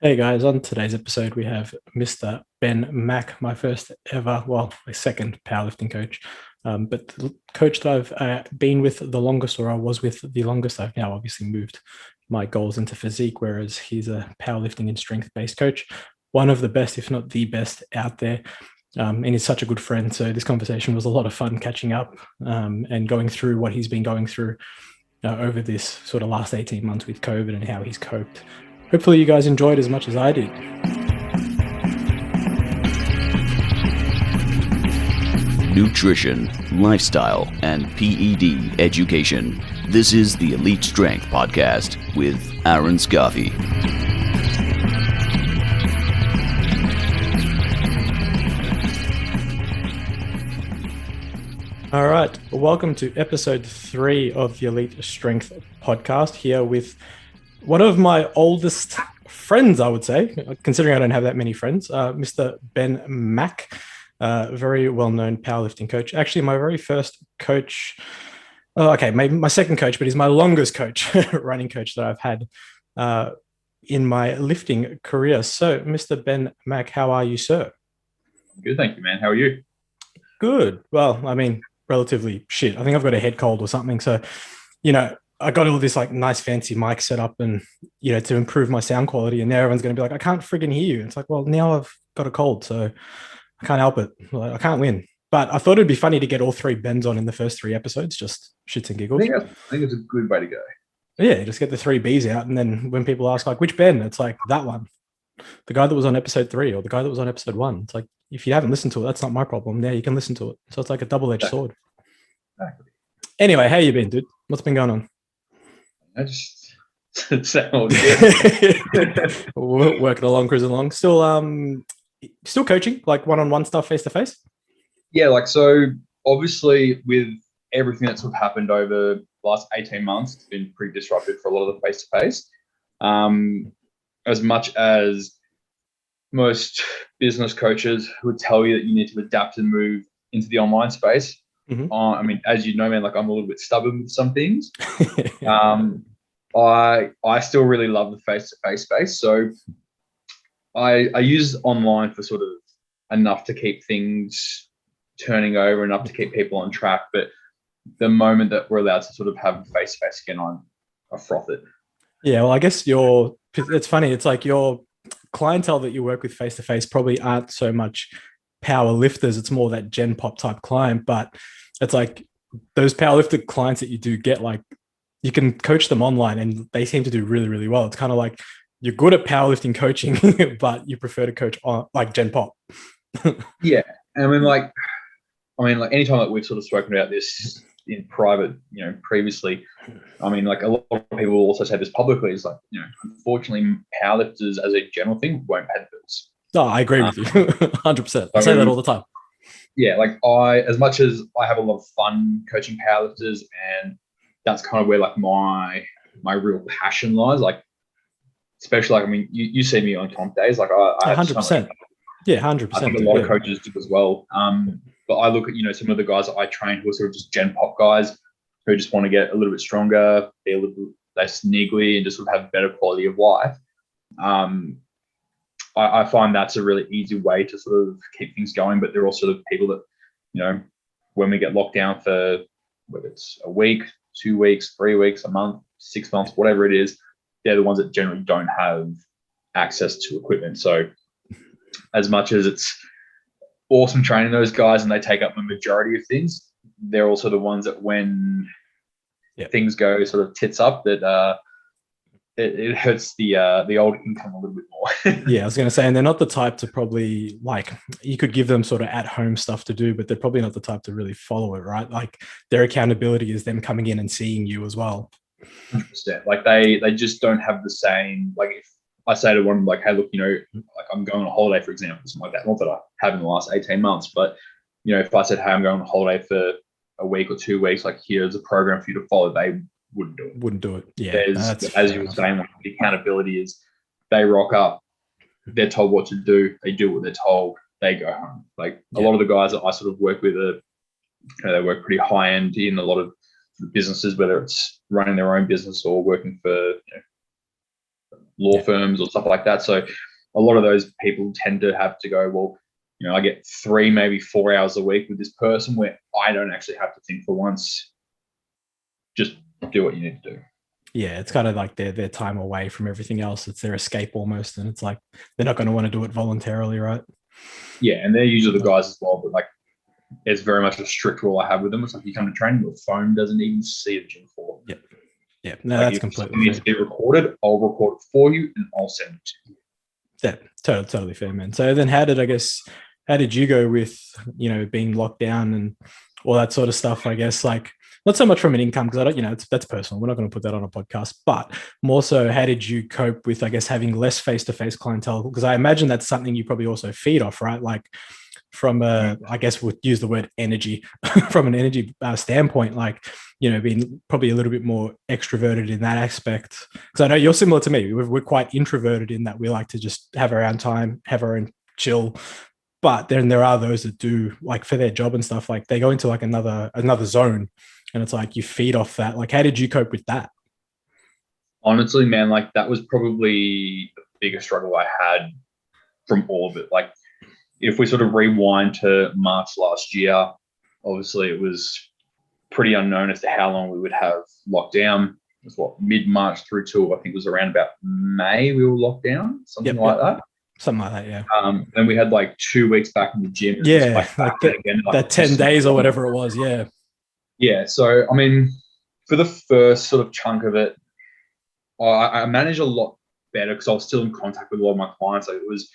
Hey guys, on today's episode, we have Mr. Ben Mack, my first ever, well, my second powerlifting coach, but the coach that I've been with the longest, or I was with the longest. I've now obviously moved my goals into physique, whereas he's a powerlifting and strength-based coach, one of the best, if not the best out there. And he's such a good friend. So this conversation was a lot of fun catching up and going through what he's been going through over this sort of last 18 months with COVID and how he's coped. Hopefully you guys enjoyed as much as I did. Nutrition, lifestyle, and PED education. This is the Elite Strength Podcast with Aaron Scarfy. All right. Well, welcome to episode 3 of the Elite Strength Podcast, here with one of my oldest friends, I would say, considering I don't have that many friends, Mr. Ben Mack, very well-known powerlifting coach. Actually, my very first coach, maybe my second coach, but he's my longest coach, running coach that I've had in my lifting career. So, Mr. Ben Mack, how are you, sir? Good, thank you, man. How are you? Good. Well, I mean, relatively shit. I think I've got a head cold or something. So, I got all this like nice fancy mic set up and, to improve my sound quality. And now everyone's going to be like, I can't friggin' hear you. It's like, well, now I've got a cold, so I can't help it. I can't win. But I thought it'd be funny to get all 3 Bens on in the first 3 episodes, just shits and giggles. I think it's a good way to go. Yeah, just get the 3 Bs out. And then when people ask like, which Ben? It's like that one, the guy that was on episode 3 or the guy that was on episode 1. It's like, if you haven't listened to it, that's not my problem. Now you can listen to it. So it's like a double-edged sword. Exactly. Anyway, how you been, dude? What's been going on? I just sound good. Working along, cruising along. Still coaching, like one-on-one stuff, face-to-face? Yeah, so obviously with everything that's sort of happened over the last 18 months, it's been pretty disruptive for a lot of the face-to-face. As much as most business coaches would tell you that you need to adapt and move into the online space. Mm-hmm. I mean, as you know, man, like I'm a little bit stubborn with some things. I still really love the face-to-face space. So I use online for sort of enough to keep things turning over, enough to keep people on track. But the moment that we're allowed to sort of have face-to-face again, I froth it. Yeah, well, I guess it's funny. It's like your clientele that you work with face-to-face probably aren't so much power lifters. It's more that Gen Pop type client, but it's like those powerlifter clients that you do get, like you can coach them online and they seem to do really, really well. It's kind of like you're good at powerlifting coaching, but you prefer to coach on like Gen Pop. Yeah. I mean, anytime that we've sort of spoken about this in private, previously, I mean, like a lot of people also say this publicly, is like, unfortunately, powerlifters as a general thing won't pay the bills. Oh, I agree with you 100%. I say that all the time. Yeah, like as much as I have a lot of fun coaching powerlifters, and that's kind of where like my real passion lies. Like, especially like, I mean, you see me on comp days, like I 100%. Yeah, 100%. I think a lot of coaches do as well. But I look at, some of the guys that I train who are sort of just Gen Pop guys who just want to get a little bit stronger, be a little bit less niggly, and just sort of have better quality of life. I find that's a really easy way to sort of keep things going. But they're also the people that, when we get locked down for whether it's a week, 2 weeks, 3 weeks, a month, 6 months, whatever it is, they're the ones that generally don't have access to equipment. So as much as it's awesome training those guys and they take up the majority of things, they're also the ones that when things go sort of tits up, that it hurts the old income a little bit more. Yeah, I was going to say, and they're not the type to probably, like, you could give them sort of at-home stuff to do, but they're probably not the type to really follow it, right? Like, their accountability is them coming in and seeing you as well. 100%. Like, they just don't have the same, like, if I say to one, like, hey, look, like I'm going on a holiday, for example, something like that, not that I have in the last 18 months, but, if I said, hey, I'm going on a holiday for a week or 2 weeks, like, here's a program for you to follow, they wouldn't do it. Yeah. As you were saying, like, the accountability is they rock up, they're told what to do, they do what they're told, they go home. Like a lot of the guys that I sort of work with they work pretty high end in a lot of businesses, whether it's running their own business or working for law firms or stuff like that. So a lot of those people tend to have to go, well, I get 3, maybe 4 hours a week with this person where I don't actually have to think for once. Just do what you need to do. Yeah, it's kind of like their time away from everything else. It's their escape almost. And it's like they're not going to want to do it voluntarily, right? Yeah, and they're usually the guys as well, but like it's very much a strict rule I have with them. It's like you come to training, your phone doesn't even see the gym floor. Yep. Yeah, no, like that's completely needs to be recorded. I'll record it for you and I'll send it to you. Yeah, totally fair, man. So then how did you go with, being locked down and all that sort of stuff, I guess, like not so much from an income, because I don't, that's personal. We're not going to put that on a podcast, but more so, how did you cope with, I guess, having less face-to-face clientele? Because I imagine that's something you probably also feed off, right? Like from I guess we'll use the word energy from an energy standpoint, like, being probably a little bit more extroverted in that aspect. Because I know you're similar to me. We're quite introverted in that we like to just have our own time, have our own chill. But then there are those that do, like for their job and stuff, like they go into like another zone, and it's like you feed off that. Like, how did you cope with that? Honestly, man, like that was probably the biggest struggle I had from all of it. Like if we sort of rewind to March last year, obviously it was pretty unknown as to how long we would have lockdown. It was mid-March through to I think it was around about May we were locked down, something like that. Something like that, yeah. Then we had like 2 weeks back in the gym. Yeah, like that 10 days or whatever it was, yeah. Yeah, so, I mean, for the first sort of chunk of it, I managed a lot better because I was still in contact with a lot of my clients. Like it was,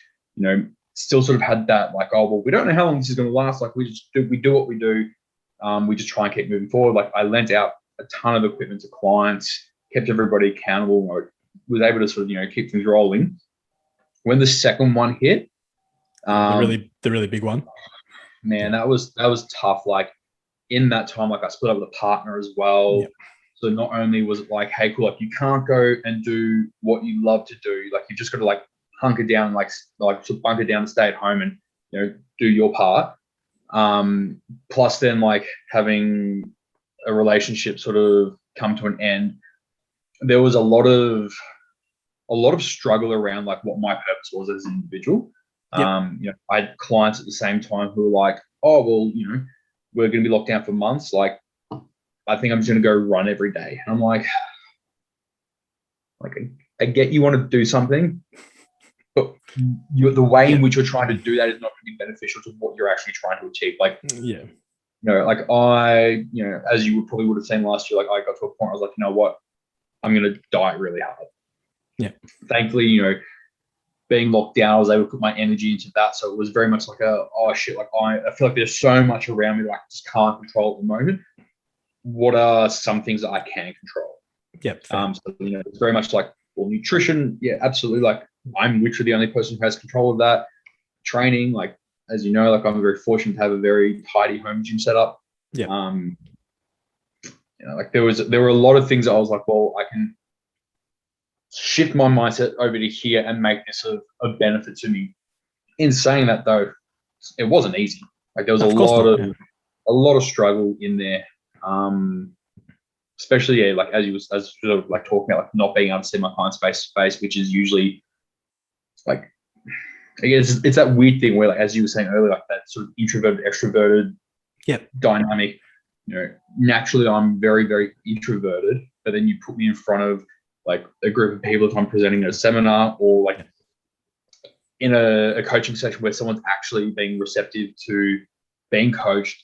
still sort of had that like, oh, well, we don't know how long this is going to last. Like we do what we do. We just try and keep moving forward. Like I lent out a ton of equipment to clients, kept everybody accountable, was able to sort of, keep things rolling. When the second one hit, the really big one, man, that was tough. Like in that time, like I split up with a partner as well. Yep. So not only was it like, hey, cool, like you can't go and do what you love to do. Like you just got to like hunker down, like sort of bunker down, stay at home and, do your part. Plus then like having a relationship sort of come to an end, there was a lot of struggle around like what my purpose was as an individual. Yep. I had clients at the same time who were like, oh, well, we're going to be locked down for months. Like, I think I'm just going to go run every day. And I'm like, I get you want to do something, but the way in which you're trying to do that is not going to be beneficial to what you're actually trying to achieve. Like, yeah. Like as you probably would have seen last year, like I got to a point where I was like, you know what, I'm going to diet really hard. Yeah. Thankfully, being locked down, I was able to put my energy into that. So it was very much like I feel like there's so much around me that I just can't control at the moment. What are some things that I can control? Yep. So, it's very much like, well, nutrition. Yeah, absolutely. Like I'm literally the only person who has control of that. Training, like, as you know, like I'm very fortunate to have a very tidy home gym setup. Yeah. Like there were a lot of things that I was like, well, I can shift my mindset over to here and make this a benefit to me. In saying that though, it wasn't easy. Like there was a lot of struggle in there. Especially like as sort of like talking about like not being able to see my clients face to face, which is usually like, I guess it's that weird thing where like, as you were saying earlier, like that sort of introverted, extroverted dynamic, naturally I'm very, very introverted, but then you put me in front of like a group of people if I'm presenting at a seminar or like in a coaching session where someone's actually being receptive to being coached,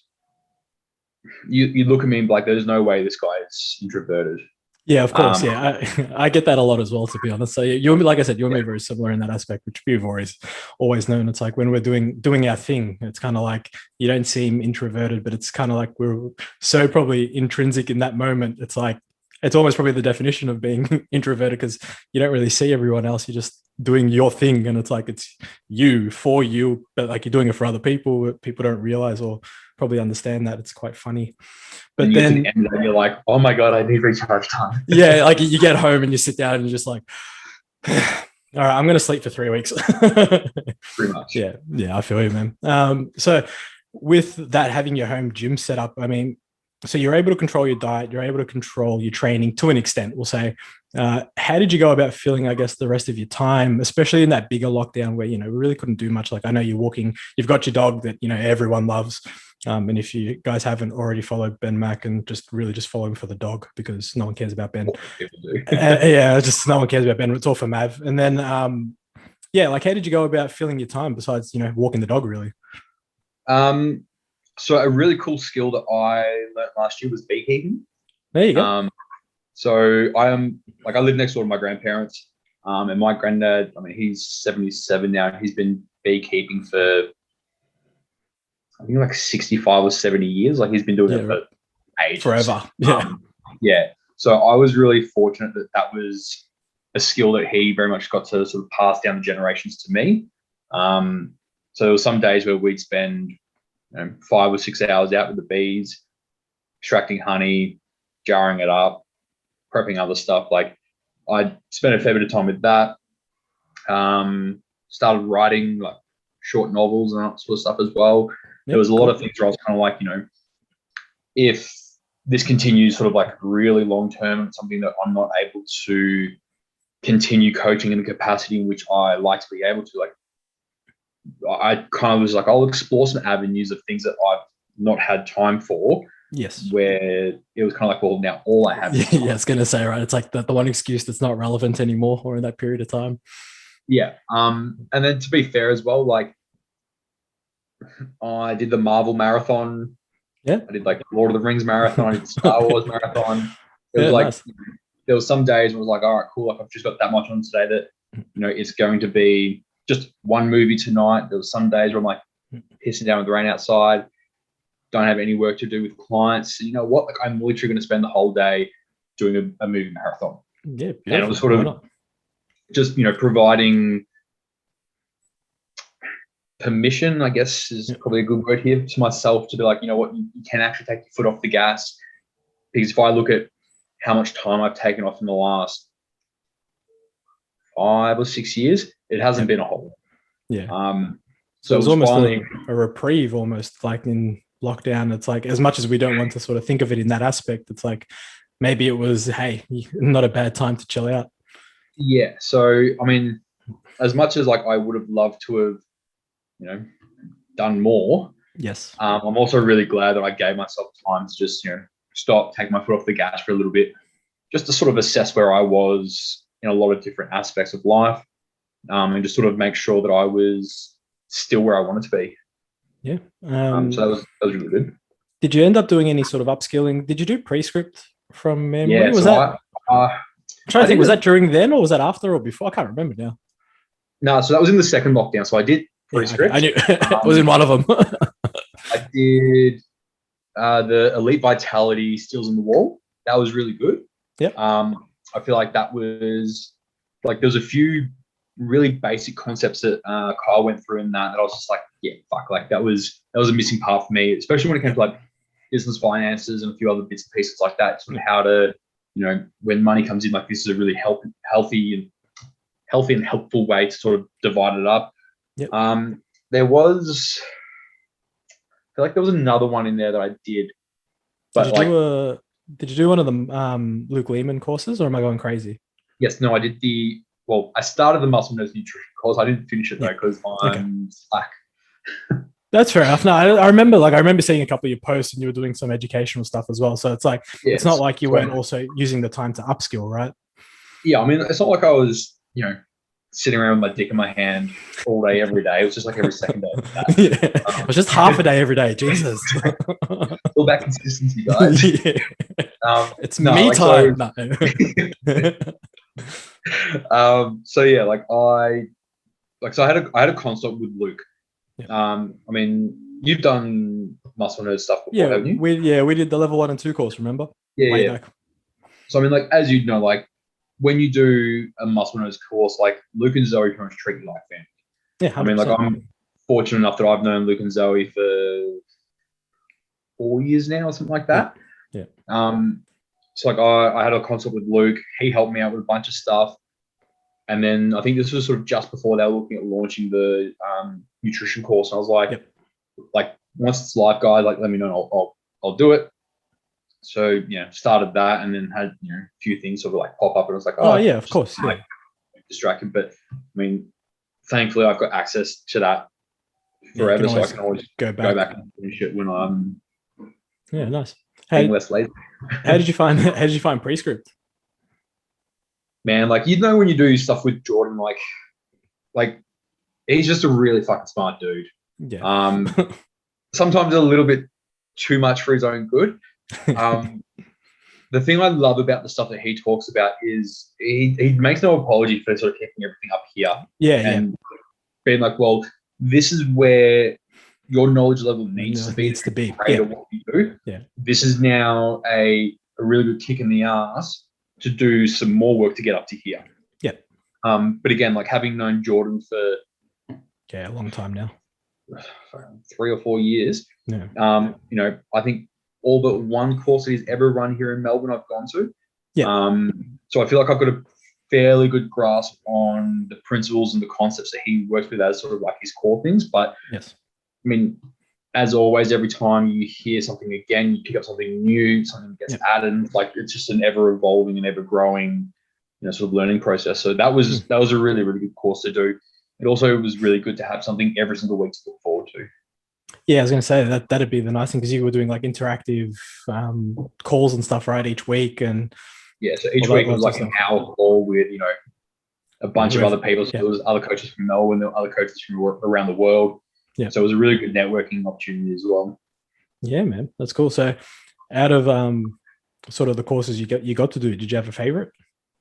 you look at me and be like, there's no way this guy is introverted. Yeah, of course. I get that a lot as well, to be honest. So you, like I said, you and me are very similar in that aspect, which we've always known. It's like when we're doing our thing, it's kind of like you don't seem introverted, but it's kind of like we're so probably intrinsic in that moment. It's like it's almost probably the definition of being introverted because you don't really see everyone else. You're just doing your thing, and it's like it's you for you, but like you're doing it for other people. People don't realize or probably understand that. It's quite funny. But then you're like, oh my God, I need recharge time. Yeah, like you get home and you sit down and you're just like, all right, I'm going to sleep for 3 weeks. Pretty much. Yeah, I feel you, man. So with that, having your home gym set up, I mean, so you're able to control your diet, you're able to control your training to an extent, we'll say. How did you go about filling, I guess, the rest of your time, especially in that bigger lockdown where, we really couldn't do much? Like, I know you're walking, you've got your dog that, everyone loves. And if you guys haven't already followed Ben Mack, and just follow him for the dog, because no one cares about Ben. People do. Yeah, just no one cares about Ben. It's all for Mav. And then, like, how did you go about filling your time besides, walking the dog, really? So a really cool skill that I learned last year was beekeeping. There you go. So I live next door to my grandparents, and my granddad, he's 77 now. He's been beekeeping for, I think, like 65 or 70 years. Like, he's been doing it for ages. Forever. Yeah. Yeah. So I was really fortunate that was a skill that he very much got to sort of pass down the generations to me. So there were some days where we'd spend 5 or 6 hours out with the bees, extracting honey, jarring it up, prepping other stuff. Like, I spent a fair bit of time with that. Started writing like short novels and that sort of stuff as well. There was a lot of things where I was kind of like, if this continues sort of like really long term and something that I'm not able to continue coaching in the capacity in which I like to be able to, like, I kind of was like, I'll explore some avenues of things that I've not had time for. Yes. Where it was kind of like, well, now all I have is time. Yeah, I was going to say, right, it's like the one excuse that's not relevant anymore, or in that period of time. Yeah. And then, to be fair as well, like, I did the Marvel marathon. Yeah. I did like Lord of the Rings marathon. I did Star Wars marathon. It was like, nice. There was some days where it was like, all right, cool. Like, I've just got that much on today that, it's going to be just one movie tonight. There was some days where I'm like pissing down with the rain outside, don't have any work to do with clients. You know what? Like, I'm literally going to spend the whole day doing a movie marathon. Yeah. And it was sort of just, providing permission, I guess, is probably a good word here, to myself to be like, you know what, you can actually take your foot off the gas. Because if I look at how much time I've taken off in the last 5 or 6 years, it hasn't been a whole lot. Yeah. So it was almost a reprieve, almost like in lockdown. It's like, as much as we don't want to sort of think of it in that aspect, it's like maybe it was, hey, not a bad time to chill out. Yeah. So, as much as like I would have loved to have, done more. Yes. I'm also really glad that I gave myself time to just, stop, take my foot off the gas for a little bit, just to sort of assess where I was in a lot of different aspects of life, and just sort of make sure that I was still where I wanted to be. Yeah. So that was really good. Did you end up doing any sort of upskilling? Did you do Prescript from memory? Yeah. Was that? I'm trying to think, was that during then, or was that after or before? I can't remember now. No, so that was in the second lockdown. So I did Prescript. Yeah, okay. I knew it was in one of them. I did the Elite Vitality Steals in the Wall. That was really good. Yeah. I feel like that was like, there was a few really basic concepts that Kyle went through in that I was just like, yeah, fuck, like that was a missing part for me, especially when it came to like business finances and a few other bits and pieces like that. Sort of how to, when money comes in, like, this is a really healthy and helpful way to sort of divide it up. Yep. There was, I feel like there was another one in there that I did. But did you do one of the Luke Lehman courses, or am I going crazy? Yes, no, I did I started the Muscle Nose Nutrition course. I didn't finish it though because I'm slack. That's fair enough. No, I remember seeing a couple of your posts, and you were doing some educational stuff as well. So it's like, it's not like you weren't also using the time to upskill, right? Yeah, it's not like I was, sitting around with my dick in my hand all day, every day. It was just like every second day. It was just half a day every day. Jesus. All about consistency, guys. Yeah. It's me time. So yeah, so I had a consult with Luke. Yeah. You've done Muscle Nerd stuff before, haven't you? We did the level 1 and 2 course, remember? Yeah. Back. So as you know, like, when you do a Muscle Nerd course, like, Luke and Zoe pretty much treat you like family. Yeah, 100%. I'm fortunate enough that I've known Luke and Zoe for 4 years now or something like that. Yeah. So like I had a consult with Luke. He helped me out with a bunch of stuff. And then I think this was sort of just before they were looking at launching the nutrition course. And I was like, like, once it's live, guys, like, let me know. I'll do it. So, started that and then had, a few things sort of like pop up and I was like, Oh yeah, of course. Yeah. Distracted. But I mean, thankfully I've got access to that forever. So I can always go back and finish it when I'm nice. being less lazy. How did you find Prescript? Man, like, when you do stuff with Jordan, like he's just a really fucking smart dude. Yeah. Sometimes a little bit too much for his own good. The thing I love about the stuff that he talks about is he makes no apology for sort of keeping everything up here. And being like, well, this is where your knowledge level needs to be. What you do. Yeah. This is now a really good kick in the ass to do some more work to get up to here. Yeah. But again, like having known Jordan for a long time now, 3 or 4 years. Yeah. I think all but one course that he's ever run here in Melbourne I've gone to. Yeah. So I feel like I've got a fairly good grasp on the principles and the concepts that he works with as sort of like his core things. But yes, I mean, as always, every time you hear something again, you pick up something new, something gets added. Like it's just an ever evolving and ever growing, sort of learning process. So that was a really, really good course to do. It also was really good to have something every single week to look forward to. Yeah, I was going to say that'd be the nice thing because you were doing like interactive calls and stuff, right, each week. And so each week was like an hour call with, a bunch of other people. So there was other coaches from Melbourne, there were other coaches from around the world. Yeah. So it was a really good networking opportunity as well. Yeah, man, that's cool. So out of sort of the courses you got to do, did you have a favorite?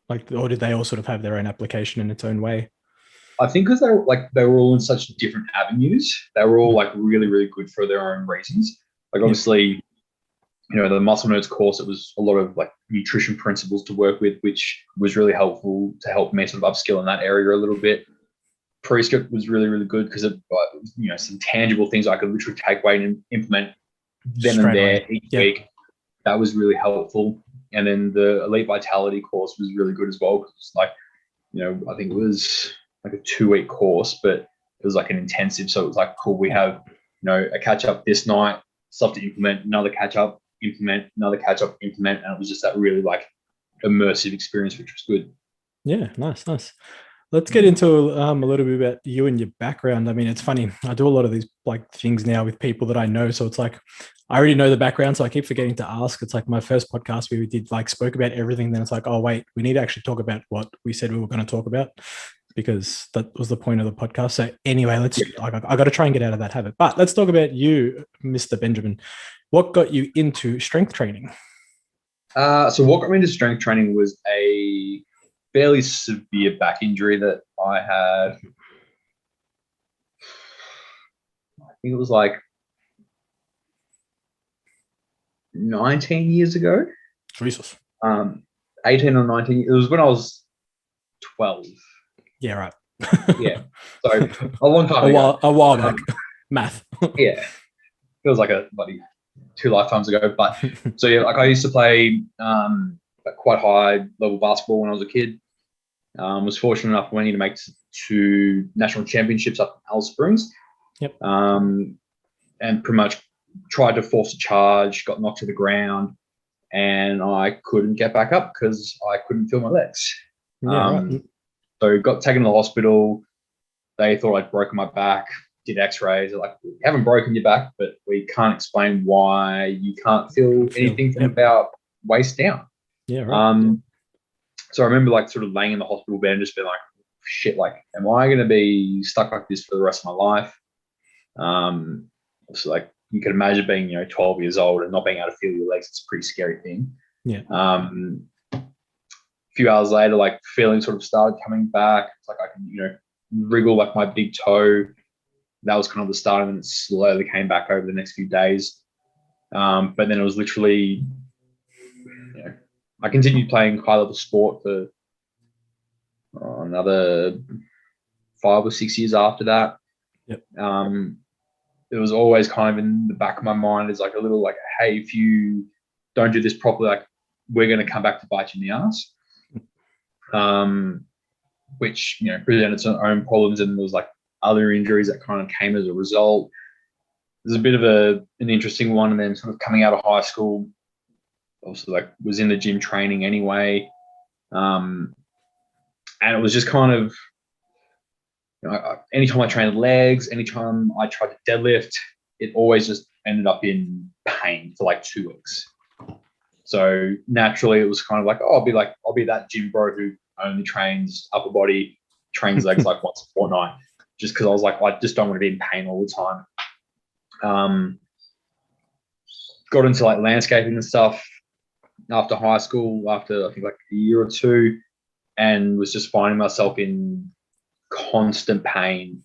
Like, or did they all sort of have their own application in its own way? I think because they were all in such different avenues, they were all like really, really good for their own reasons. Like obviously, the Muscle Nerds course, it was a lot of like nutrition principles to work with, which was really helpful to help me sort of upskill in that area a little bit. Prescript was really, really good because of some tangible things I could literally take away and implement then and there each week. That was really helpful. And then the Elite Vitality course was really good as well because it's like, I think it was like a 2-week course, but it was like an intensive. So it was like, cool, we have, a catch up this night, stuff to implement, another catch up, implement, another catch up, implement. And it was just that really like immersive experience, which was good. Yeah, nice. Let's get into a little bit about you and your background. I mean, it's funny. I do a lot of these like things now with people that I know. So it's like, I already know the background. So I keep forgetting to ask. It's like my first podcast we did like spoke about everything. Then it's like, oh, wait, we need to actually talk about what we said we were going to talk about because that was the point of the podcast. So anyway, I got to try and get out of that habit, but let's talk about you, Mr. Benjamin. What got you into strength training? So what got me into strength training was a fairly severe back injury that I had. I think it was like 19 years ago. Jesus. 18 or 19. It was when I was 12. Yeah, right. Yeah. So a long time ago. A while back. Math. Yeah. Feels like a bloody 2 lifetimes ago. But so yeah, like I used to play quite high level basketball when I was a kid. Was fortunate enough when to make to national championships up in Alice Springs. Yep. And pretty much tried to force a charge, got knocked to the ground, and I couldn't get back up because I couldn't feel my legs. Yeah, right. So got taken to the hospital. They thought I'd broken my back, did x-rays. They're like, you haven't broken your back, but we can't explain why you can't feel anything from about waist down. Yeah, right. So I remember like sort of laying in the hospital bed and just being like, shit, like, am I going to be stuck like this for the rest of my life? So like you can imagine being, 12 years old and not being able to feel your legs. It's a pretty scary thing. Yeah. A few hours later, like feeling sort of started coming back. It's like I can, wriggle like my big toe. That was kind of the start, and then it slowly came back over the next few days. But then it was literally, I continued playing high level sport for another 5 or 6 years after that. Yep. It was always kind of in the back of my mind as like a little like, hey, if you don't do this properly, like we're going to come back to bite you in the ass. Which, presented its own problems, and there was like other injuries that kind of came as a result. There's a bit of an interesting one, and then sort of coming out of high school, also like was in the gym training anyway. And it was just kind of, anytime I trained legs, anytime I tried to deadlift, it always just ended up in pain for like 2 weeks. So naturally it was kind of like, I'll be that gym bro who only trains upper body, trains legs like once a fortnight, just because I was like, I just don't want to be in pain all the time. Got into like landscaping and stuff after high school, after I think like a year or two, and was just finding myself in constant pain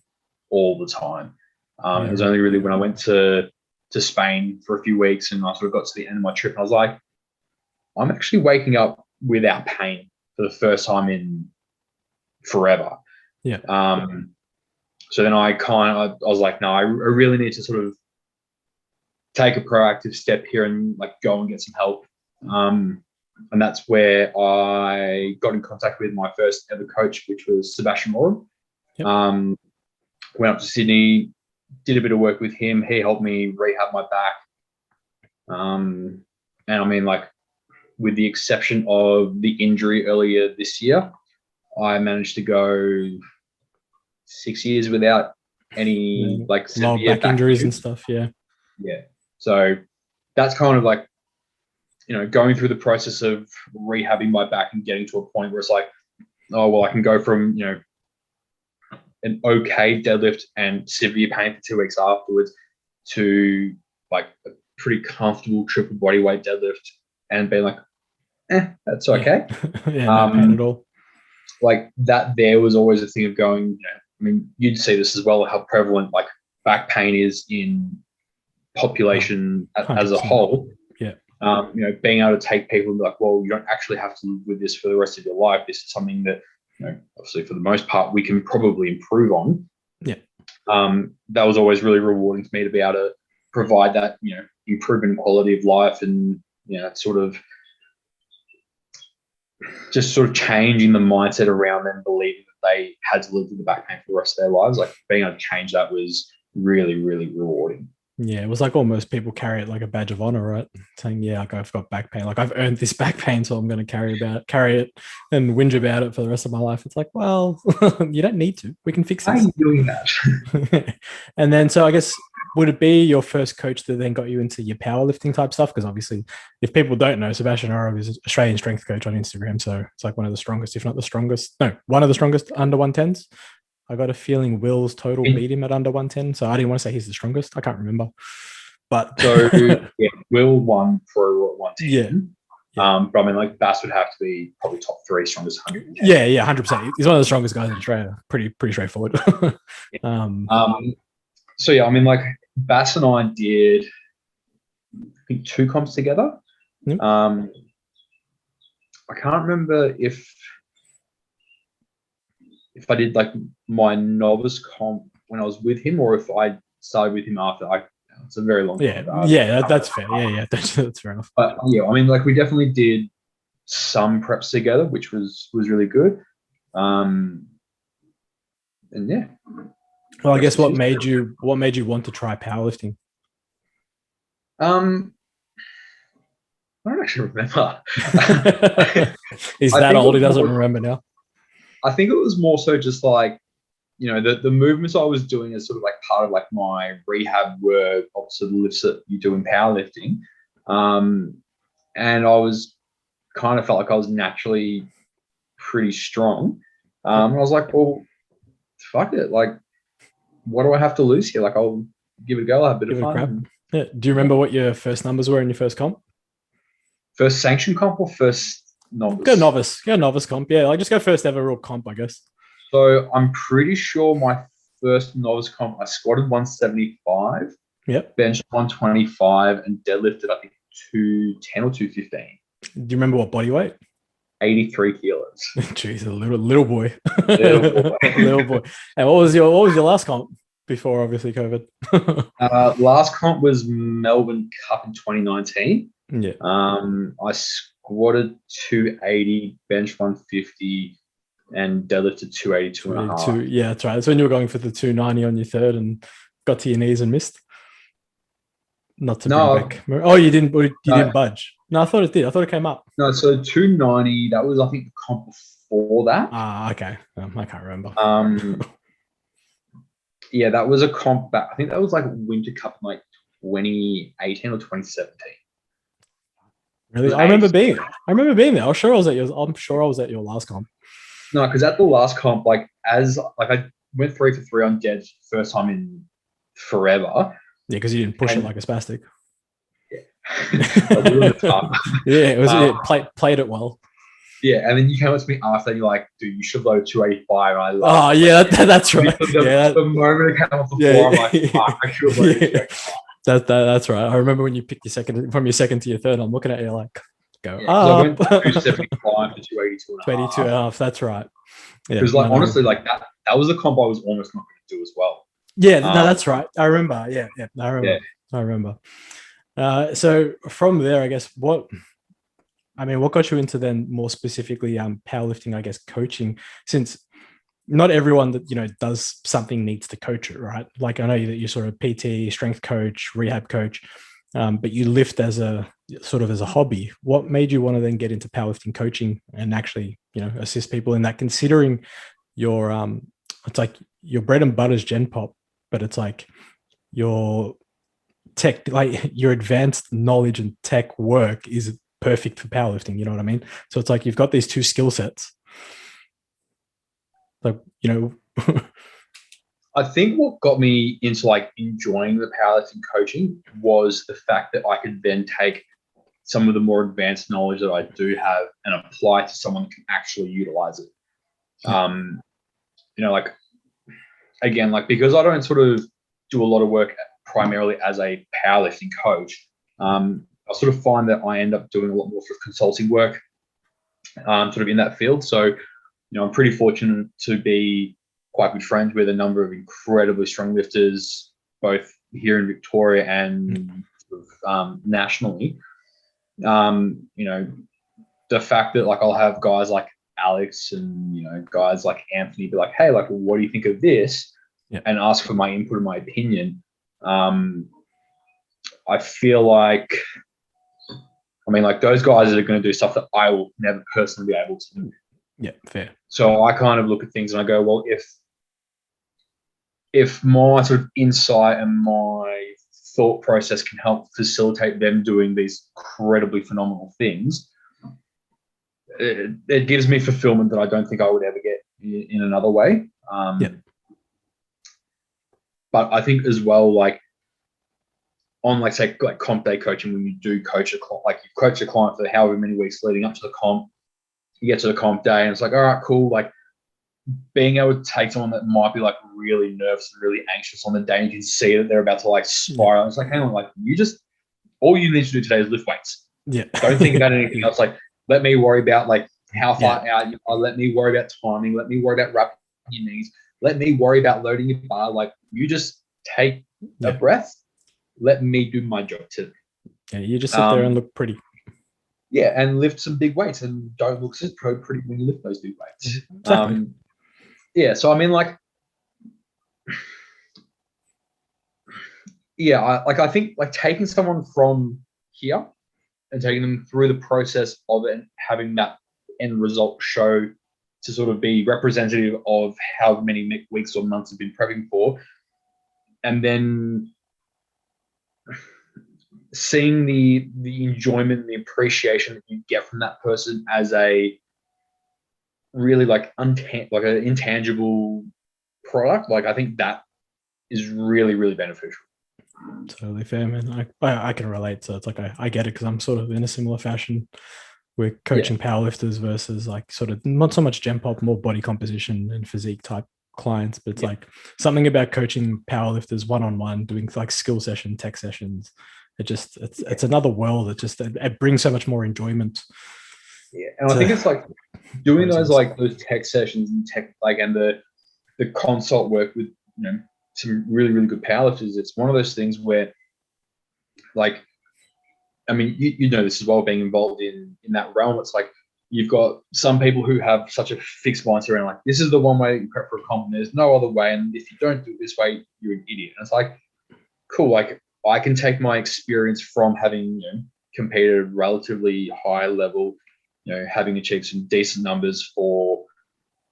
all the time. It was only really when I went to Spain for a few weeks and I sort of got to the end of my trip and I was like, I'm actually waking up without pain for the first time in forever. Yeah. So then I was like, no, I really need to sort of take a proactive step here and like go and get some help. And that's where I got in contact with my first ever coach, which was Sebastian Moore. Yep. Went up to Sydney, did a bit of work with him. He helped me rehab my back. And I mean, like, with the exception of the injury earlier this year, I managed to go 6 years without any like severe back injuries and stuff. Yeah. Yeah. So that's kind of like, going through the process of rehabbing my back and getting to a point where it's like, oh, well, I can go from, an okay deadlift and severe pain for 2 weeks afterwards to like a pretty comfortable triple body weight deadlift and being like, that's okay. Yeah, no pain at all. Like that there was always a thing of going, I mean, you'd see this as well, how prevalent like back pain is in population as a whole. Yeah. Being able to take people and be like, well, you don't actually have to live with this for the rest of your life. This is something that, obviously for the most part, we can probably improve on. Yeah. That was always really rewarding to me to be able to provide that, improvement in quality of life and, sort of changing the mindset around them believing that they had to live with the back pain for the rest of their lives. Like being able to change that was really, really rewarding. Yeah, it was like almost people carry it like a badge of honor, right? Saying, yeah, like I've got back pain, like I've earned this back pain, so I'm going to carry it and whinge about it for the rest of my life. It's like, well, you don't need to. We can fix this. How are you doing that? And then, so I guess, would it be your first coach that then got you into your powerlifting type stuff? Because obviously, if people don't know, Sebastian Oro is an Australian strength coach on Instagram, so it's like one of the strongest, if not the strongest. No, one of the strongest under 110s. I got a feeling Will's total beat him at under 110. So I didn't want to say he's the strongest. I can't remember. But so yeah, Will won pro at 110. Yeah. But I mean, like Bass would have to be probably top 3 strongest 100. Yeah, 100%. He's one of the strongest guys in Australia. Pretty straightforward. So yeah, I mean, like Bass and I did, I think 2 comps together. Yep. I can't remember if I did like my novice comp when I was with him, or if I started with him after. It's a very long time. Yeah, that's fair. Yeah, that's fair enough. But yeah, I mean, like we definitely did some preps together, which was really good. And yeah. Well, I guess what made you want to try powerlifting? I don't actually remember. Is that old? He doesn't remember now. I think it was more so just like, the movements I was doing as sort of like part of like my rehab were obviously the lifts that you do in powerlifting. And I was kind of felt like I was naturally pretty strong. I was like, well, fuck it. Like, what do I have to lose here? Like, I'll give it a go. I'll have a bit of fun. Yeah. Do you remember what your first numbers were in your first comp? First sanction comp or first novice? Go novice comp. Yeah, like just go first ever real comp, I guess. So I'm pretty sure my first novice comp, I squatted 175. Yep. Benched 125 and deadlifted, I think, 210 or 215. Do you remember what body weight? 83 kilos. Jeez, a little boy. Little boy. Little boy. And what was your last comp before obviously COVID? Last comp was Melbourne Cup in 2019. Yeah. I squatted 280, bench 150, and deadlifted 282 and a half. Yeah, that's right. That's when you were going for the 290 on your third and got to your knees and missed. Not to bring back. Oh, you didn't budge. No, I thought it did. I thought it came up. No, so 290, that was, I think, the comp before that. Ah, okay. I can't remember. Yeah, that was a comp back. I think that was like Winter Cup in like 2018 or 2017. Really? I remember being there. I'm sure I was at your last comp. No, because at the last comp, I went 3 for 3 on dead first time in forever. Yeah, because you didn't push it like a spastic. Yeah, it was played it well. Yeah, and then you came up to me after, and you're like, "Dude, you should load 285." And I love. Oh yeah, that's right. The moment it came off the floor, I'm like, "Fuck, I should load 285." That's right. I remember when you picked your second to your third. I'm looking at you like, go up. I went 275 to 282 and 22 and a half. That's right. Yeah, because honestly, like that was a comp I was almost not going to do as well. Yeah, no, that's right. I remember. Yeah, I remember. So from there, I guess what got you into then more specifically powerlifting, I guess, coaching, since not everyone that does something needs to coach it, right? Like I know that you're sort of PT, strength coach, rehab coach, but you lift as a hobby. What made you want to then get into powerlifting coaching and actually assist people in that, considering your it's like your bread and butter is Gen Pop, but it's like your tech, like your advanced knowledge and tech work is perfect for powerlifting. You know what I mean? So it's like you've got these two skill sets. Like, I think what got me into like enjoying the powerlifting coaching was the fact that I could then take some of the more advanced knowledge that I do have and apply to someone that can actually utilize it. Like again, like because I don't sort of do a lot of work primarily as a powerlifting coach, I sort of find that I end up doing a lot more sort of consulting work, sort of in that field. So, I'm pretty fortunate to be quite good friends with a number of incredibly strong lifters, both here in Victoria and sort of, nationally. The fact that like I'll have guys like Alex and guys like Anthony be like, "Hey, like, what do you think of this?" Yep. And ask for my input and my opinion. I feel like, those guys are going to do stuff that I will never personally be able to do. Yeah, fair. So I kind of look at things and I go, well, if my sort of insight and my thought process can help facilitate them doing these incredibly phenomenal things, it gives me fulfillment that I don't think I would ever get in another way. But I think as well, like on like say like comp day coaching, when you do coach a client, like you coach a client for however many weeks leading up to the comp, you get to the comp day and it's like, all right, cool. Like being able to take someone that might be like really nervous and really anxious on the day, and you can see that they're about to like spiral. It's like, hang on, like all you need to do today is lift weights. Yeah. Don't think about anything else. Like let me worry about like how far out you are. Let me worry about timing. Let me worry about wrapping your knees. Let me worry about loading your bar. Like you just take a breath. Let me do my job today. Yeah, you just sit there and look pretty. Yeah, and lift some big weights and don't look so pretty when you lift those big weights. Exactly. So I think like taking someone from here and taking them through the process of it and having that end result show to sort of be representative of how many weeks or months have been prepping for, and then seeing the enjoyment and the appreciation that you get from that person as a really like an intangible product, like I think that is really, really beneficial. Totally fair, man. I can relate. So it's like I get it because I'm sort of in a similar fashion. We're coaching powerlifters versus like sort of not so much Gen Pop, more body composition and physique type clients, but it's like something about coaching powerlifters one-on-one, doing like skill session, tech sessions. It's another world. It brings so much more enjoyment. Yeah, and I think it's like doing those tech sessions and tech and the consult work with some really, really good powerlifters. It's one of those things where like, I mean, you know this as well, being involved in that realm. It's like you've got some people who have such a fixed mindset around like, this is the one way you prep for a comp and there's no other way, and if you don't do it this way, you're an idiot. And it's like, cool, like I can take my experience from having competed relatively high level, having achieved some decent numbers for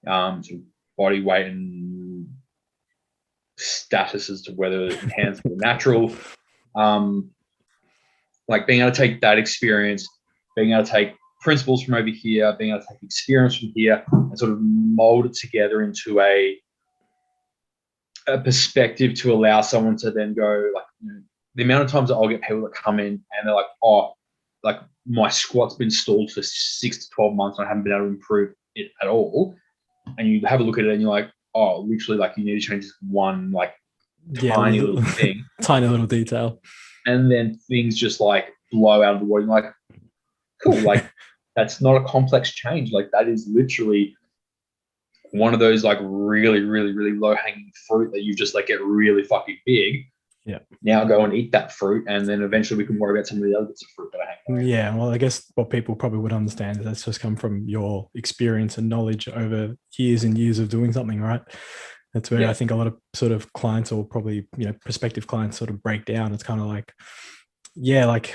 some body weight and status as to whether enhanced or natural. Like being able to take that experience, being able to take principles from over here, being able to take experience from here, and sort of mold it together into a perspective to allow someone to then go, like, the amount of times that I'll get people that come in and they're like, oh, like my squat's been stalled for 6 to 12 months and I haven't been able to improve it at all. And you have a look at it and you're like, oh, literally, like you need to change this one, like tiny little thing, tiny little detail, and then things just like blow out of the water. You're like, cool, like that's not a complex change. Like that is literally one of those like really, really, really low hanging fruit that you just like get really fucking big. Yeah. Now go and eat that fruit, and then eventually we can worry about some of the other bits of fruit that I hang. Yeah. Well, I guess what people probably would understand is that's just come from your experience and knowledge over years and years of doing something, right? That's where I think a lot of sort of clients, or probably, prospective clients, sort of break down. It's kind of like, yeah, like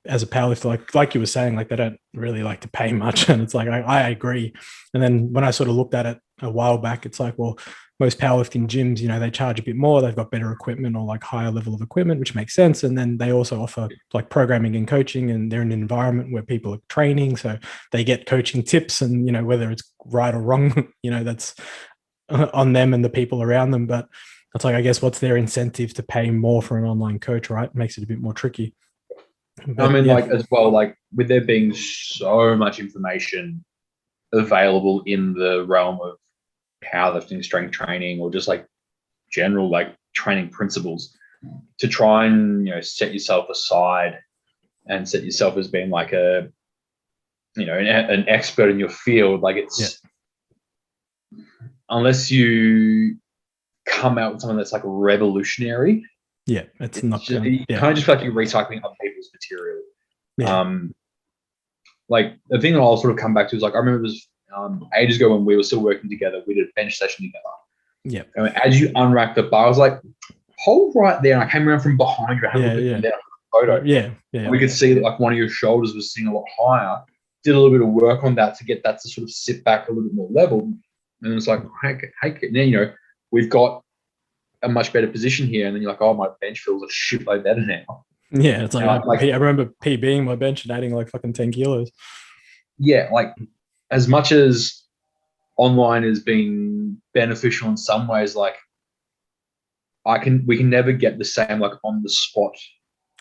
as a powerlifter, like you were saying, like they don't really like to pay much. And it's like, I agree. And then when I sort of looked at it a while back, it's like, well, most powerlifting gyms, they charge a bit more. They've got better equipment or like higher level of equipment, which makes sense. And then they also offer like programming and coaching, and they're in an environment where people are training. So they get coaching tips, and, whether it's right or wrong, that's on them and the people around them. But that's like, I guess, what's their incentive to pay more for an online coach, right? It makes it a bit more tricky. But, like as well, like with there being so much information available in the realm of powerlifting, strength training, or just like general like training principles, to try and set yourself aside and set yourself as being like an expert in your field, like it's unless you come out with something that's like revolutionary, it's not just, you kind of just feel like you're recycling other people's material. Like the thing that I'll sort of come back to is like, I remember it was ages ago when we were still working together, we did a bench session together. And as you unrack the bar, I was like, hold right there. And I came around from behind you and had a look at the photo. And we could see that like one of your shoulders was sitting a lot higher. Did a little bit of work on that to get that to sort of sit back a little bit more level. And it's like, hey, now, we've got a much better position here. And then you're like, oh, my bench feels a shitload better now. Yeah, it's like I remember PBing my bench and adding like fucking 10 kilos. Yeah, like as much as online has been beneficial in some ways, like we can never get the same like on the spot.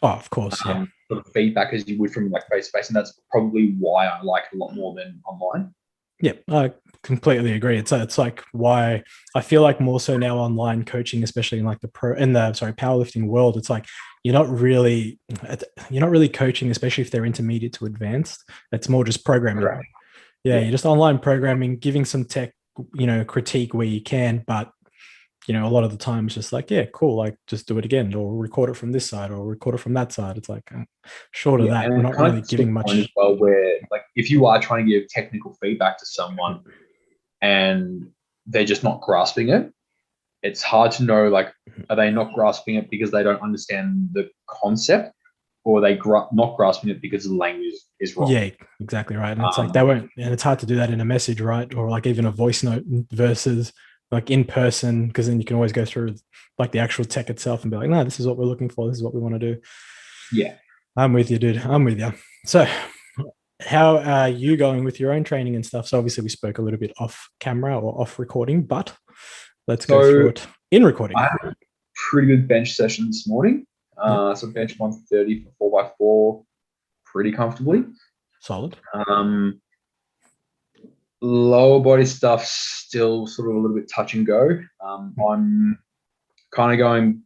Oh, of course, sort of feedback as you would from like face to face, and that's probably why I like it a lot more than online. Yeah, I completely agree. It's like why I feel like more so now online coaching, especially in like the powerlifting world, it's like you're not really coaching, especially if they're intermediate to advanced. It's more just programming. Right. Yeah, you're just online programming, giving some tech, critique where you can, but a lot of the time it's just like, yeah, cool, like just do it again, or record it from this side, or record it from that side. It's like short of that, we're not really giving much. As well, where like if you are trying to give technical feedback to someone and they're just not grasping it, it's hard to know, like, are they not grasping it because they don't understand the concept, or are they not grasping it because the language is wrong? Yeah, exactly right. And it's like they won't, and it's hard to do that in a message, right? Or like even a voice note versus like in person, because then you can always go through like the actual tech itself and be like, no, this is what we're looking for. This is what we want to do. Yeah. I'm with you, dude. I'm with you. So how are you going with your own training and stuff? So obviously we spoke a little bit off camera or off recording, but let's go through it in recording. I had a pretty good bench session this morning. So bench 130 for 4x4 pretty comfortably. Solid. Lower body stuff still sort of a little bit touch and go. I'm kind of going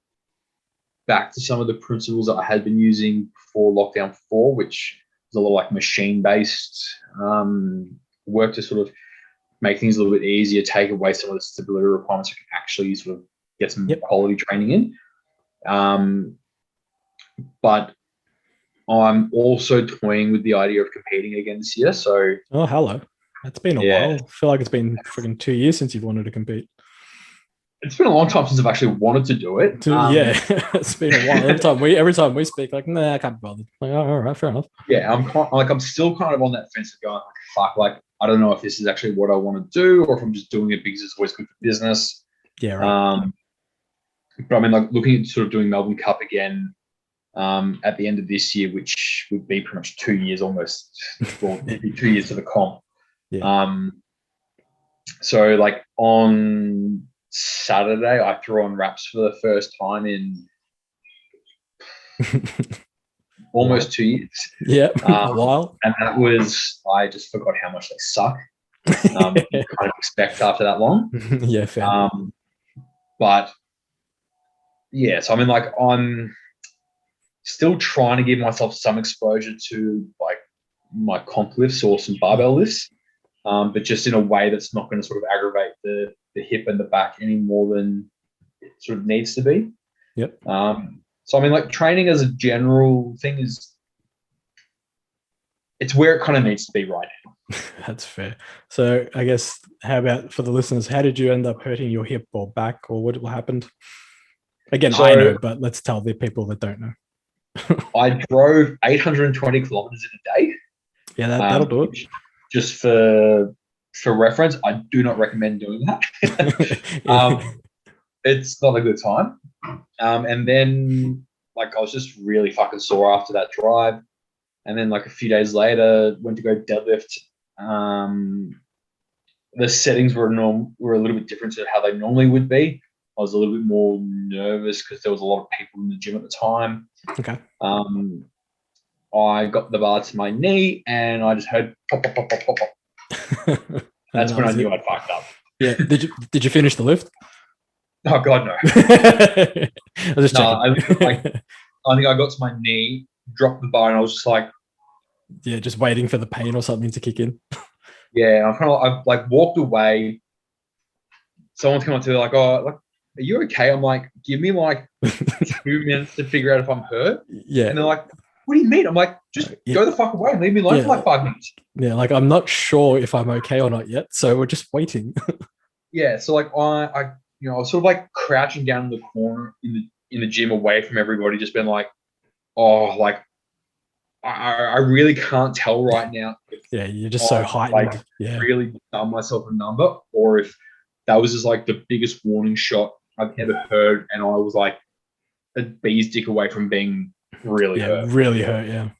back to some of the principles that I had been using before lockdown 4, which was a lot like machine-based work to sort of make things a little bit easier, take away some of the stability requirements so I can actually sort of get some quality training in. But I'm also toying with the idea of competing again this year. So, hello. It's been a while. I feel like it's been freaking 2 years since you've wanted to compete. it's been a long time since I've actually wanted to do it. Yeah, it's been a while. Every time we speak, like, nah, I can't be bothered. Like, oh, all right, fair enough. Yeah, I'm still kind of on that fence of going like, fuck, like I don't know if this is actually what I want to do or if I'm just doing it because it's always good for business. Yeah, right. But I mean, like looking at sort of doing Melbourne Cup again at the end of this year, which would be pretty much 2 years almost, or it'd be 2 years to the comp. Yeah. So like on Saturday, I threw on wraps for the first time in almost 2 years. Yeah, a while. And that was, I just forgot how much they suck. You kind of expect after that long. Yeah, fair. But yeah, so I mean, like I'm still trying to give myself some exposure to like my comp lifts or some barbell lifts, but just in a way that's not going to sort of aggravate the hip and the back any more than it sort of needs to be. Yep. So I mean, like training as a general thing it's where it kind of needs to be right now. That's fair. So I guess, how about for the listeners, how did you end up hurting your hip or back, or what happened? Again, I know, but let's tell the people that don't know. I drove 820 kilometers in a day. Yeah, that'll do it. Just for reference, I do not recommend doing that. It's not a good time. And then, like, I was just really fucking sore after that drive. And then, like, a few days later, went to go deadlift. The settings were a little bit different to how they normally would be. I was a little bit more nervous because there was a lot of people in the gym at the time. Okay. I got the bar to my knee and I just heard pop, pop, pop, pop, pop, pop. That's when I knew I'd fucked up. Yeah. Did you finish the lift? Oh God, no. I was just checking. I think I got to my knee, dropped the bar, and I was just like, yeah, just waiting for the pain or something to kick in. Yeah, I've like walked away. Someone's come up to me like, oh, like, are you okay? I'm like, give me like 2 minutes to figure out if I'm hurt. Yeah. And they're like, what do you mean? I'm like, just go the fuck away and leave me alone for like 5 minutes. Yeah, like I'm not sure if I'm okay or not yet, so we're just waiting. Yeah, so like I was sort of like crouching down in the corner in the gym away from everybody, just been like, oh, like I really can't tell right now. Yeah, you're just so heightened. Like, really done myself a number, or if that was just like the biggest warning shot I've ever heard, and I was like a bee's dick away from being really hurt. Really hurt, yeah.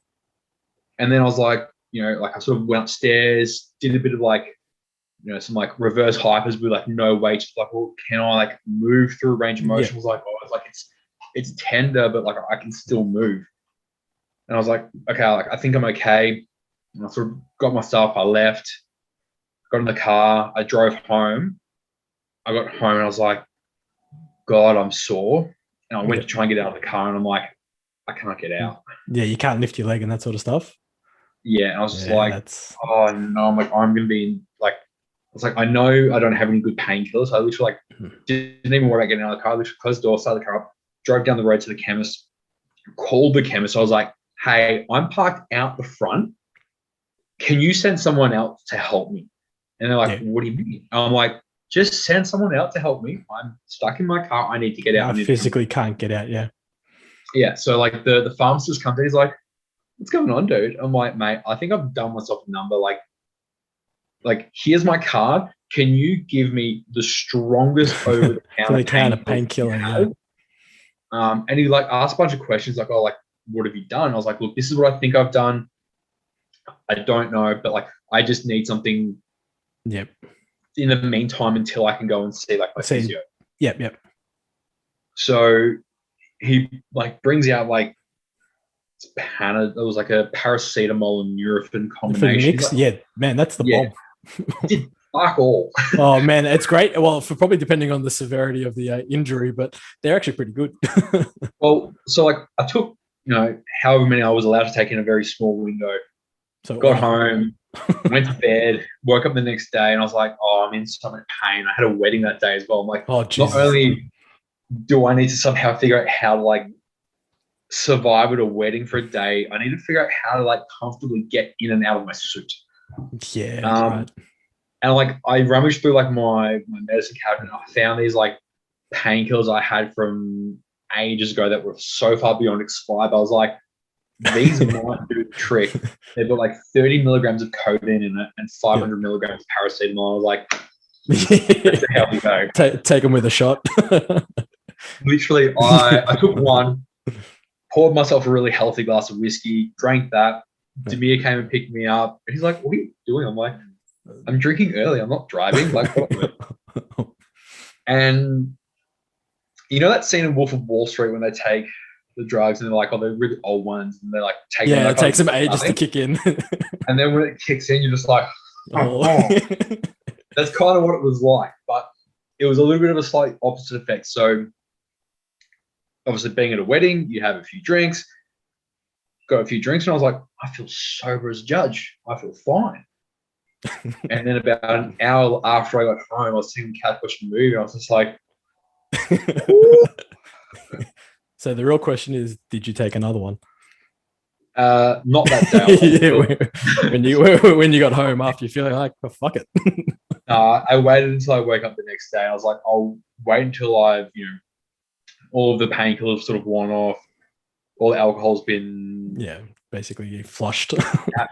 And then I was like, like I sort of went upstairs, did a bit of like, some like reverse hypers with like no weight, like, well, can I like move through range of motion? I was like, oh, it's like it's tender, but like I can still move. And I was like, okay, like I think I'm okay. And I sort of got my stuff, I left, got in the car, I drove home. I got home and I was like, God, I'm sore. And I went to try and get out of the car and I'm like, I can't get out. Yeah, you can't lift your leg and that sort of stuff. Yeah, and I was just like, oh no, I'm like, I'm gonna be like, I was like, I know I don't have any good painkillers. So I literally like didn't even worry about getting out of the car. I literally closed the door, started the car up, drove down the road to the chemist, called the chemist. I was like, hey, I'm parked out the front. Can you send someone else to help me? And they're like, what do you mean? I'm like, just send someone out to help me. I'm stuck in my car. I need to get out. I physically can't get out. Yeah. Yeah. So like the pharmacist comes in, he's like, what's going on, dude? I'm like, mate, I think I've done myself a number. Like here's my card. Can you give me the strongest over the counter painkiller? Yeah. And he like asked a bunch of questions like, oh, like, what have you done? I was like, look, this is what I think I've done. I don't know, but like, I just need something. Yep. In the meantime, until I can go and see like my physio. Yep. So he like brings out like it was like a paracetamol and Nurofen combination. Mix? Like, yeah, man, that's the bomb. Did fuck all. Oh man, it's great. Well, for probably depending on the severity of the injury, but they're actually pretty good. Well, so like I took however many I was allowed to take in a very small window. So got home, went to bed, woke up the next day, and I was like, oh, I'm in so much pain. I had a wedding that day as well. I'm like, oh, Jesus. Not only do I need to somehow figure out how to like survive at a wedding for a day, I need to figure out how to like comfortably get in and out of my suit. Yeah. Right. And like I rummaged through like my medicine cabinet and I found these like painkillers I had from ages ago that were so far beyond expired. I was like, these might do the trick. They've got like 30 milligrams of codeine in it and 500 milligrams of paracetamol. I was like, where the hell we go? Take them with a shot. Literally, I took one, poured myself a really healthy glass of whiskey, drank that. Demir came and picked me up. And he's like, what are you doing? I'm like, I'm drinking early. I'm not driving. Like, what? And you know that scene in Wolf of Wall Street when they take the drugs and they're like, oh, they're really old ones, and they're like taking it takes them ages to kick in. And then when it kicks in, you're just like, oh. That's kind of what it was like, but it was a little bit of a slightly opposite effect. So obviously being at a wedding, you have a few drinks, got a few drinks, and I was like, I feel sober as a judge. I feel fine. And then about an hour after I got home, I was sitting couch watching a movie, and I was just like, So the real question is, did you take another one? not that day. When you got home after you feeling like, oh, fuck it. I waited until I woke up the next day. I was like, I'll wait until I've, all of the painkillers sort of worn off, all the alcohol's been basically flushed.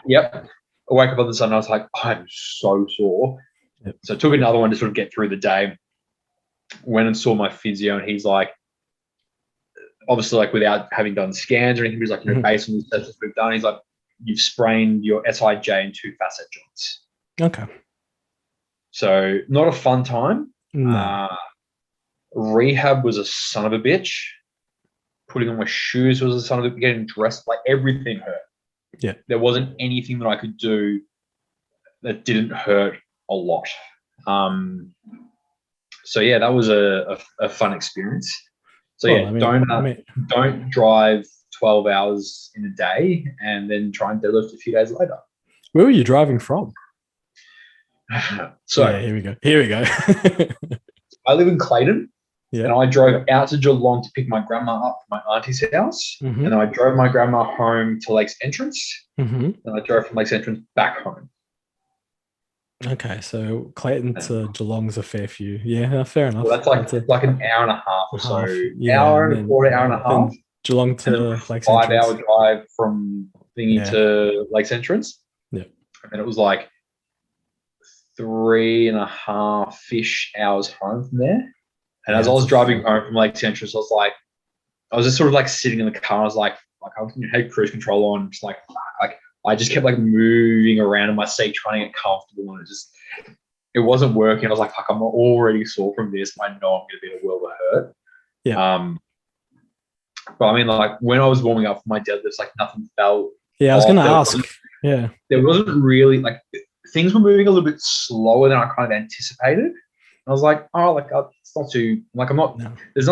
Yep. I woke up on the sun and I was like, I'm so sore. Yep. So I took another one to sort of get through the day. Went and saw my physio, and he's like, obviously, like without having done scans or anything, he was like, based on the tests we've done, he's like, you've sprained your SIJ and 2 facet joints. Okay. So not a fun time. No. Rehab was a son of a bitch. Putting on my shoes was a son of a bitch. Getting dressed, like everything hurt. Yeah. There wasn't anything that I could do that didn't hurt a lot. So yeah, that was a fun experience. So don't drive 12 hours in a day and then try and deadlift a few days later. Where were you driving from? So here we go. I live in Clayton, and I drove out to Geelong to pick my grandma up from my auntie's house, and then I drove my grandma home to Lakes Entrance, and I drove from Lakes Entrance back home. Okay, so Clayton to Geelong's a fair few. Yeah, fair enough. Well, that's like an hour and a half or so. Hour and a quarter, hour and a half. Geelong to Lakes Entrance. 5-hour drive from thingy to Lakes Entrance. Yeah. And it was like 3.5-ish hours home from there. And as I was driving home from Lakes Entrance, I was just sort of like sitting in the car. I was like I had cruise control on, just like I just kept like moving around in my seat trying to get comfortable, and it wasn't working. I was like, fuck, I'm already sore from this. I know I'm going to be in a world of hurt. Yeah. But I mean, like when I was warming up for my deadlifts, like nothing felt. Yeah, I was going to ask. There wasn't really like things were moving a little bit slower than I kind of anticipated. I was like, it's not too like I'm not. No. There's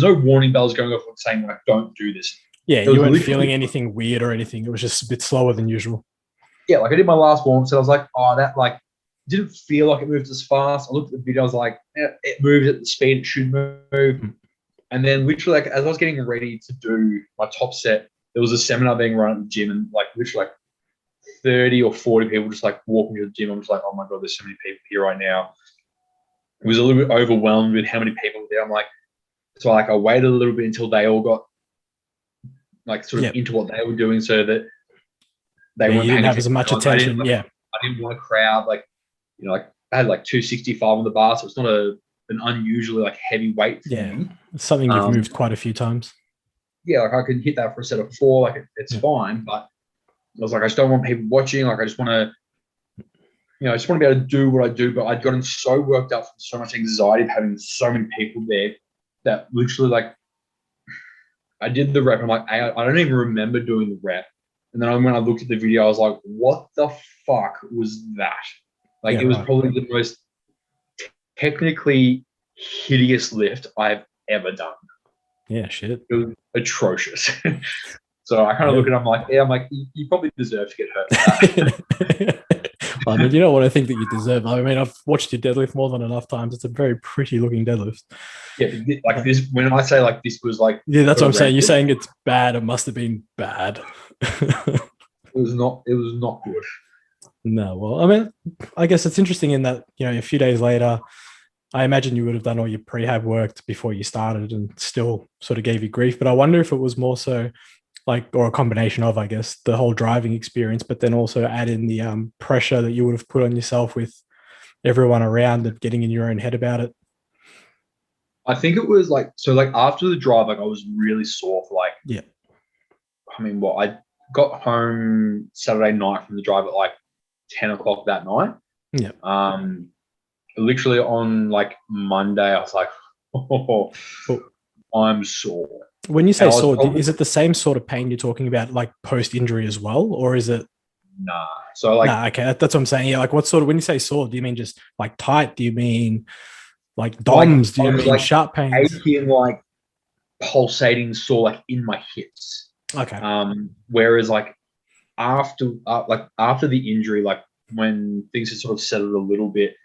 no warning bells going off saying like don't do this. Yeah, you weren't feeling anything weird or anything. It was just a bit slower than usual. Yeah, like I did my last warm, so I was like, that like didn't feel like it moved as fast. I looked at the video, I was like, it moves at the speed it should move. And then literally, like as I was getting ready to do my top set, there was a seminar being run at the gym, and like literally like 30 or 40 people just like walking to the gym. I'm just like, oh my god, there's so many people here right now. It was a little bit overwhelmed with how many people were there. I'm like, so like I waited a little bit until they all got like sort of into what they were doing, so that they weren't didn't have as much attention. I didn't want a crowd. Like like I had like 265 on the bar, so it's not an unusually like heavy weight for me. It's something you've moved quite a few times. Yeah, like I can hit that for a set of 4, like it's fine. But I was like, I just don't want people watching. Like I just want to, I just want to be able to do what I do. But I'd gotten so worked up from so much anxiety of having so many people there that literally like. I did the rep. I'm like, I don't even remember doing the rep. And then when I looked at the video, I was like, what the fuck was that? Like, it was probably the most technically hideous lift I've ever done. Yeah, shit. It was atrocious. So I kind of look at it, I'm like, you probably deserve to get hurt for that. I mean, you don't want to think that you deserve. I mean, I've watched you deadlift more than enough times. It's a very pretty looking deadlift. Yeah, like this. When I say like this was like, that's what I'm saying. You're saying it's bad. It must have been bad. It was not good. No, well, I mean, I guess it's interesting in that a few days later, I imagine you would have done all your prehab work before you started and still sort of gave you grief. But I wonder if it was more so like, or a combination of, I guess, the whole driving experience, but then also add in the pressure that you would have put on yourself with everyone around and getting in your own head about it. I think it was like, so like after the drive, like I was really sore for like, Yeah. I mean, what I got home Saturday night from the drive at like 10 o'clock that night. Yeah. Literally on like Monday, I was like, oh, I'm sore. When you say sore, is it the same sort of pain you're talking about, like post-injury as well, or is it? Nah. So like, okay, that's what I'm saying. Yeah, like what sort of, when you say sore, do you mean just like tight? Do you mean like DOMs? Do you mean like sharp pains? Aching, like pulsating sore, like in my hips. Okay. Whereas like after the injury, like when things had sort of settled a little bit,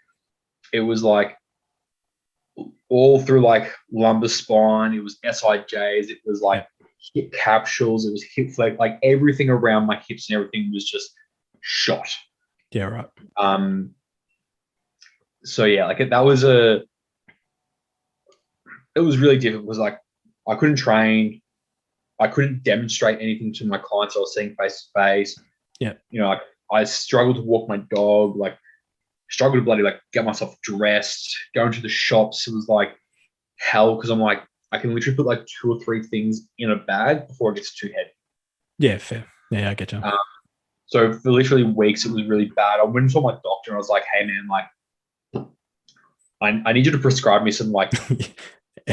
it was like all through like lumbar spine, it was SIJs, it was like hip capsules, it was hip flex, like everything around my hips and everything was just shot. Yeah, right. So yeah, like it was really difficult because like I couldn't train, I couldn't demonstrate anything to my clients I was seeing face to face. Yeah. You know, like I struggled to walk my dog, like struggled to bloody like get myself dressed, going to the shops. It was like hell because I'm like, I can literally put like 2 or 3 things in a bag before it gets too heavy. Yeah, fair. Yeah, I get you. So for literally weeks, it was really bad. I went and saw my doctor and I was like, hey man, like I need you to prescribe me some like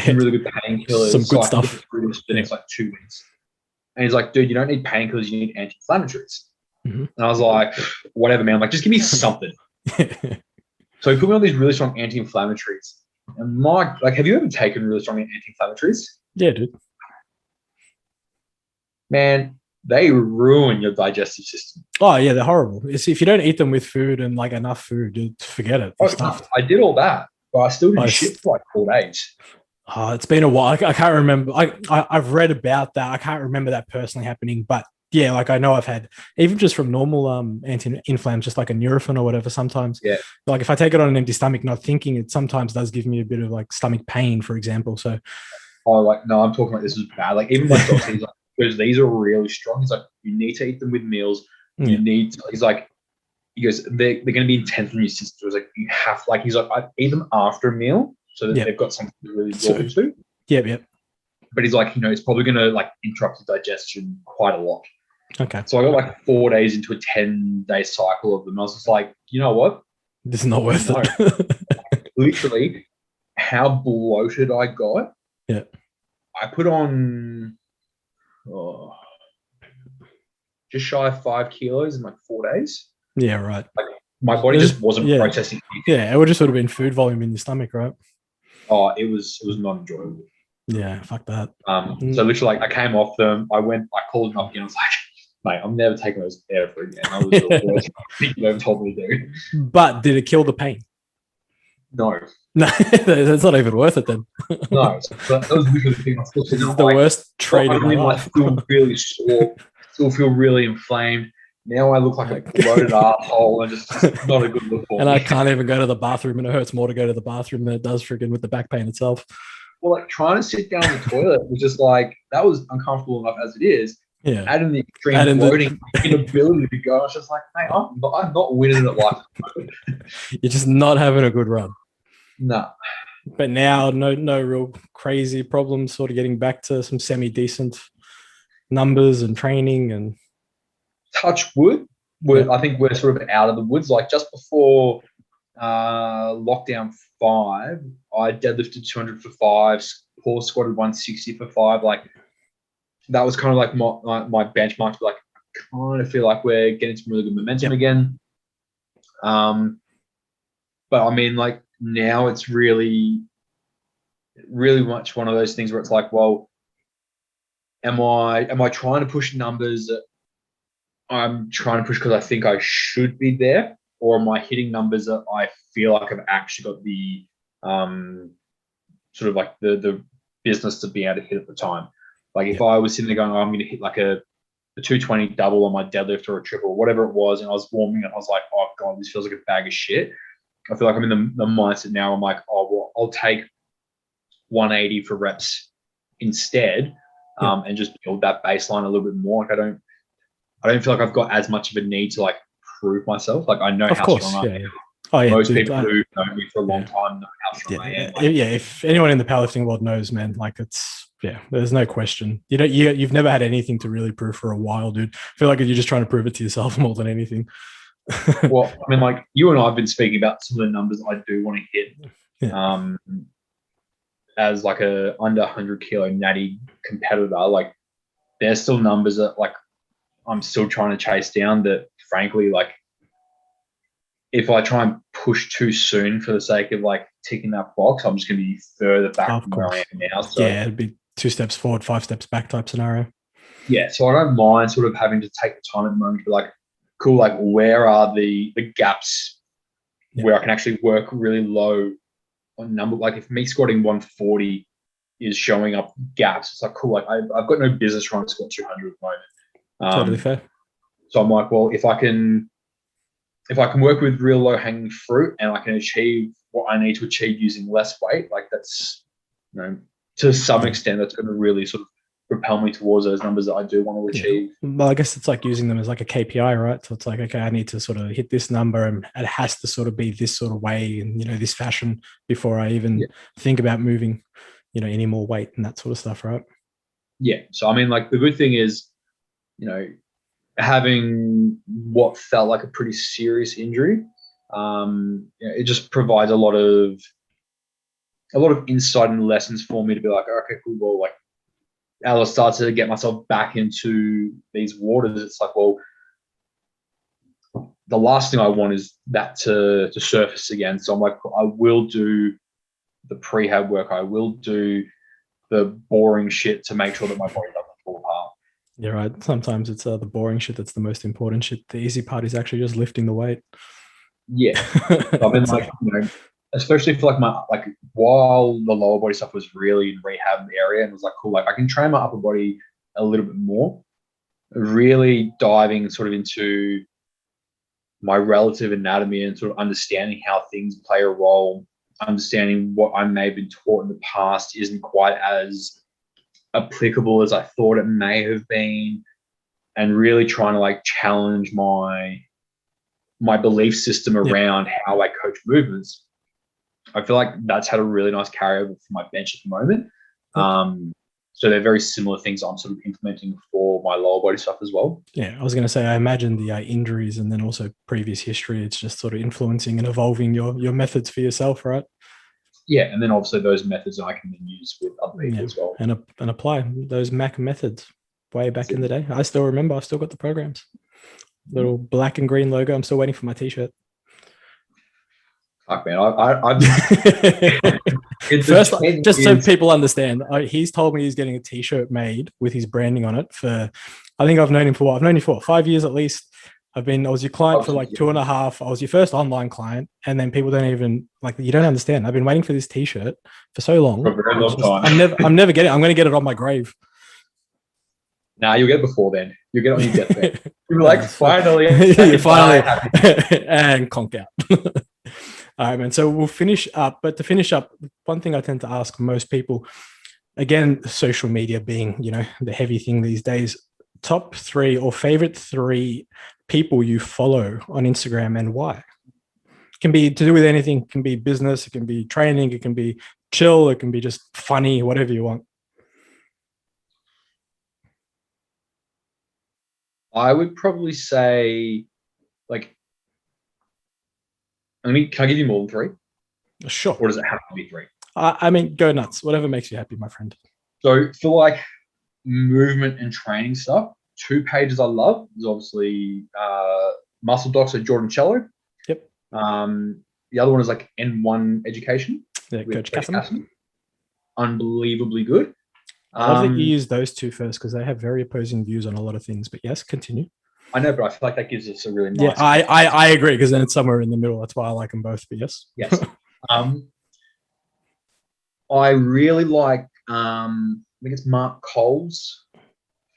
some really good painkillers. Some good stuff for the next like 2 weeks. And he's like, dude, you don't need painkillers, you need anti-inflammatories. And I was like, whatever, man. I'm like, just give me something. So he put me on these really strong anti-inflammatories. And Mike, like, have you ever taken really strong anti-inflammatories? Yeah, dude. Man, they ruin your digestive system. Oh yeah, they're horrible. If you don't eat them with food and like enough food, dude, forget it. I did all that, but I still didn't shit for like 4 days. Oh, it's been a while. I can't remember. I've read about that. I can't remember that personally happening, but yeah, like I know I've had, even just from normal anti-inflammatories, just like a Nurofen or whatever. Sometimes, yeah, like if I take it on an empty stomach, not thinking, it sometimes does give me a bit of like stomach pain, for example. So, like no, I'm talking like this is bad. Like even my doctor, he's like, because these are really strong. He's like, you need to eat them with meals. You need to, he's like, he goes, they're going to be intense on your system. He's like, you have, like, he's like, I eat them after a meal so that they've got something to really absorb into. Yep. But he's like, it's probably going to like interrupt the digestion quite a lot. Okay. So I got like 4 days into a 10-day cycle of them. I was just like, you know what? This is not worth it. Literally, how bloated I got. Yeah. I put on just shy of 5 kilos in like 4 days. Yeah, right. Like my body just wasn't processing anything. Yeah, it would just sort of been food volume in your stomach, right? Oh, it was not enjoyable. Yeah, fuck that. So literally, like I came off them. I called him up again. I was like, mate, I'm never taking those ever again. That was the worst thing you ever told me to do. But did it kill the pain? No. No, that's not even worth it then. No, but that was literally the thing. This is the worst trade in my life. I feel really sore, still feel really inflamed. Now I look like a bloated asshole and just not a good look for me. And I can't even go to the bathroom, and it hurts more to go to the bathroom than it does friggin' with the back pain itself. Well, like trying to sit down in the toilet was just like, that was uncomfortable enough as it is. Yeah. Adding the extreme bloating, inability to go, I was just like, mate, I'm not winning at life. You're just not having a good run. No. But now, no real crazy problems, sort of getting back to some semi-decent numbers and training and touch wood. I think we're sort of out of the woods. Like just before lockdown 5, I deadlifted 200 for 5, pull squatted 160 for 5. Like that was kind of like my benchmark. Like I kind of feel like we're getting some really good momentum again. But I mean, like now it's really, really much one of those things where it's like, well, am I trying to push numbers that I'm trying to push because I think I should be there, or am I hitting numbers that I feel like I've actually got the sort of like the business to be able to hit at the time? Like if I was sitting there going, I'm going to hit like a 220 double on my deadlift or a triple, whatever it was, and I was warming and I was like, oh God, this feels like a bag of shit. I feel like I'm in the mindset now. I'm like, oh, well, I'll take 180 for reps instead, and just build that baseline a little bit more. Like I don't feel like I've got as much of a need to like prove myself. Like I know Of how course, strong I am. yeah. Oh yeah, Most dude, people who know me for a long time know how strong I am. Like, yeah. If anyone in the powerlifting world knows, man, like there's no question. You've never had anything to really prove for a while, dude. I feel like you're just trying to prove it to yourself more than anything. well, I mean, like you and I have been speaking about some of the numbers I do want to hit. Yeah. As like a under 100 kilo natty competitor, like there's still numbers that like I'm still trying to chase down that frankly, like if I try and push too soon for the sake of like ticking that box, I'm just going to be further back from where I am now. So yeah, it'd be 2 steps forward, 5 steps back type scenario. Yeah, so I don't mind sort of having to take the time at the moment to be like, cool, like where are the gaps where I can actually work really low on number. Like if me squatting 140 is showing up gaps, it's like, cool, like I've got no business trying to squat 200 at the moment. Totally fair. So I'm like, well, if I can work with real low hanging fruit and I can achieve what I need to achieve using less weight, like that's, to some extent, that's going to really sort of propel me towards those numbers that I do want to achieve. Well, I guess it's like using them as like a KPI, right? So it's like, okay, I need to sort of hit this number and it has to sort of be this sort of way and, this fashion before I even think about moving, any more weight and that sort of stuff, right? Yeah. So, I mean, like the good thing is, having what felt like a pretty serious injury, it just provides a lot of insight and lessons for me to be like, okay, cool, well, like as I start to get myself back into these waters, it's like, well, the last thing I want is that to surface again. So I'm like, I will do the prehab work. I will do the boring shit to make sure that my body doesn't fall apart. Yeah, right. Sometimes it's the boring shit that's the most important shit. The easy part is actually just lifting the weight. Yeah. So I've been like, especially for like while the lower body stuff was really in rehab area, and it was like, cool, like I can train my upper body a little bit more, really diving sort of into my relative anatomy and sort of understanding how things play a role, understanding what I may have been taught in the past isn't quite as applicable as I thought it may have been, and really trying to like challenge my belief system around how I coach movements. I feel like that's had a really nice carryover for my bench at the moment. So they're very similar things I'm sort of implementing for my lower body stuff as well. Yeah, I was going to say, I imagine the injuries and then also previous history, it's just sort of influencing and evolving your methods for yourself, right? Yeah, and then obviously those methods I can then use with other people as well. And apply those Mack methods way back in the day. I still remember, I've still got the programs. Little black and green logo. I'm still waiting for my t-shirt. Fuck, man. First, just so people understand, he's told me he's getting a t-shirt made with his branding on it for, I think I've known him for 5 years at least. I was your client for like 2.5. I was your first online client. And then people don't even like, you don't understand. I've been waiting for this t-shirt for so long. For a very long time. I'm never getting it. I'm going to get it on my grave. Nah, you'll get it before then. You'll get it on your deathbed. You'll be like, finally. And conk out. All right, man. So we'll finish up. But to finish up, one thing I tend to ask most people, again, social media being, the heavy thing these days, top 3 or favorite 3 people you follow on Instagram and why? It can be to do with anything. It can be business. It can be training. It can be chill. It can be just funny, whatever you want. I would probably say, like, can I give you more than 3? Sure. Or does it have to be 3? I mean, go nuts. Whatever makes you happy, my friend. So for like movement and training stuff, 2 pages I love is obviously Muscle Docs at Jordan Cello. Yep. The other one is like N1 Education. Yeah, Coach Casson. Unbelievably good. I love that you use those 2 first because they have very opposing views on a lot of things. But yes, continue. I know, but I feel like that gives us a really nice. Yeah, I agree because then it's somewhere in the middle. That's why I like them both. But yes. Yes. I really like. I think it's Mark Coles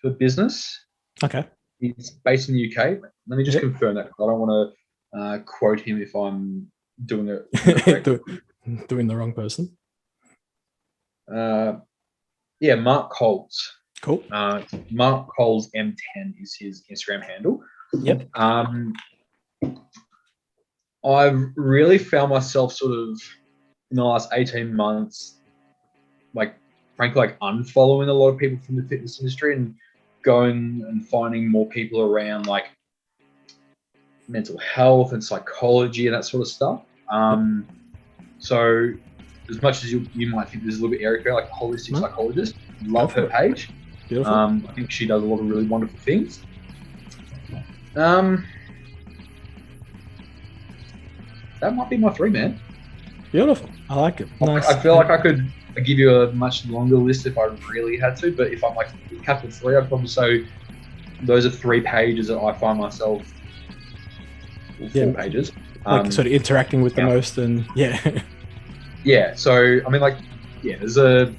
for business. Okay. He's based in the UK. Let me just confirm that because I don't want to quote him if I'm doing it. Doing the wrong person. Yeah, Mark Coles. Cool. Mark Coles M10 is his Instagram handle. Yep. I've really found myself sort of in the last 18 months, like frankly, like unfollowing a lot of people from the fitness industry and going and finding more people around like mental health and psychology and that sort of stuff. So as much as you might think there's a little bit Erica, like a holistic psychologist, love her page. Beautiful. I think she does a lot of really wonderful things. That might be my 3, man. Beautiful. I like it. Nice. I feel like I could give you a much longer list if I really had to, but if I'm like capped at 3, I'd probably say those are 3 pages that I find myself, or 4 pages. Like sort of interacting with the most, and Yeah, so I mean, like, there's a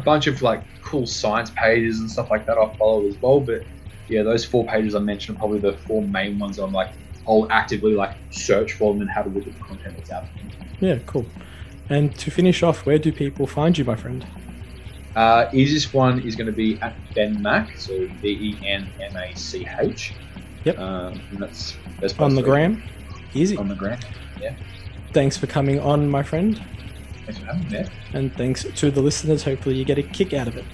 bunch of like cool science pages and stuff like that I follow as well, but those 4 pages I mentioned are probably the 4 main ones I'll actively like search for them and have a look at the content that's out there. Yeah, cool. And to finish off, where do people find you, my friend? Easiest one is going to be at Ben Mack, so BenMach. Yep. And that's on the gram. Easy. On the gram. Yeah. Thanks for coming on, my friend. Thanks for having me, man. And thanks to the listeners. Hopefully you get a kick out of it.